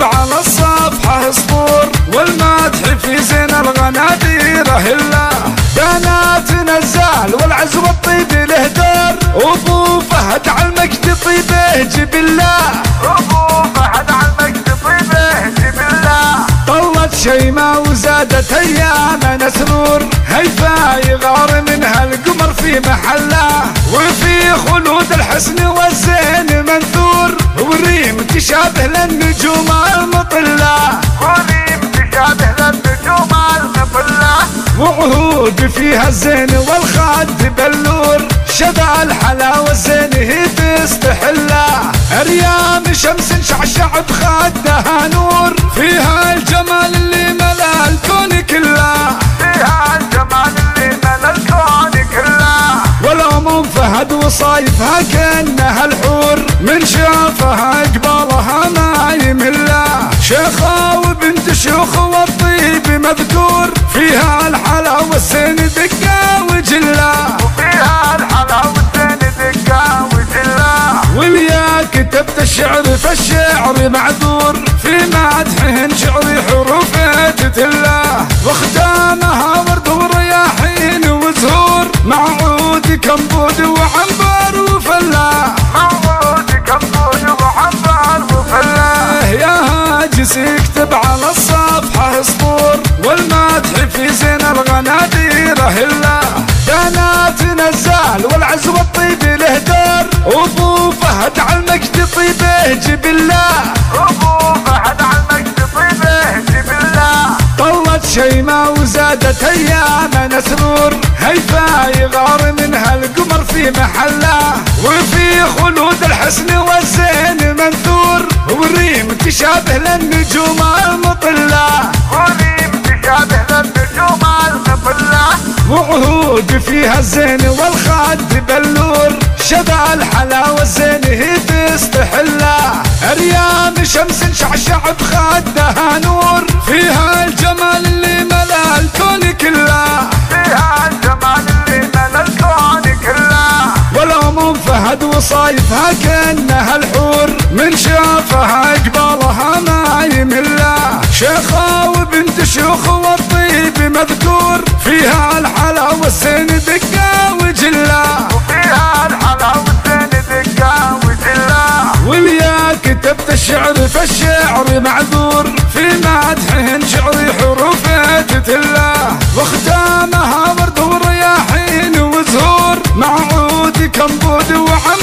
يكتب على الصفحة سطور، والمدح في زين الغنادير هلا. بنات نزال والعز والطيب له دار، وابو فهد عالمجد طيبه جبله، ابو فهد عالمجد طيبه جبله. طلت شيمة وزادت ايامنا سرور، هيفا يغار منها القمر في محله، وفي خلود الحسن والزين منثور، وريم تشابه للنجوم المطله، وريم تشابه للنجوم المطله. وعهود فيها الزين والخد بلور، شذا الحلاوة الزين هي تستحله، ريام شمس شعشع بخدها نور، فيها الجمال اللي ملا الكون كله، فيها الجمال اللي ملا الكون كله. والعموم فهد وصايفها كأنها الحور، من شافها قبالها ما يمله، شيخة وبنت شيوخ والطيب مذكور، فيها الحلاوة الزين دقة وجله، وفيها الحلاوة الزين دقة وجله. واليا كتبت الشعر فالشعر معذور، في مدحهن شعري حروفه تتله، وختامها ورد ورياحين وزهور، مع عود كمبود وعنبر وفله، مع عود كمبود وعنبر وفله. يا هاجس اكتب على الصفحة سطور، والمدح في زين الغنادير هلا. بنات نزال والعز والطيب له دار، وابو فهد عالمجد طيبه جبله، ابو فهد عالمجد طيبه جبله. طلت شيمة وزادت ايامنا سرور، هيفا يغار منها القمر في محله، وفي خلود الحسن والزين منثور، وريم تشابه للنجوم المطله، وريم تشابه للنجوم المطله. وعهود فيها الزين والخد بلور، شذا الحلاوة الزين هي تستحله، ريام شمس شعشع بخدها نور، فيها الجمال اللي ملا الكون كله، فيها الجمال اللي ملا الكون كله. والعموم فهد وصايفها كأنها الحور، من شافها قبالها ما يمله، شيخة وبنت شيوخ والطيب مذكور، فيها الحلاوة الزين دقة وجله، وفيها الحلاوة الزين دقة وجله. واليا كتبت الشعر فالشعر معذور، في مدحهن شعري حروفه تتله، وختامها ورد ورياحين وزهور، مع عود كمبود وعم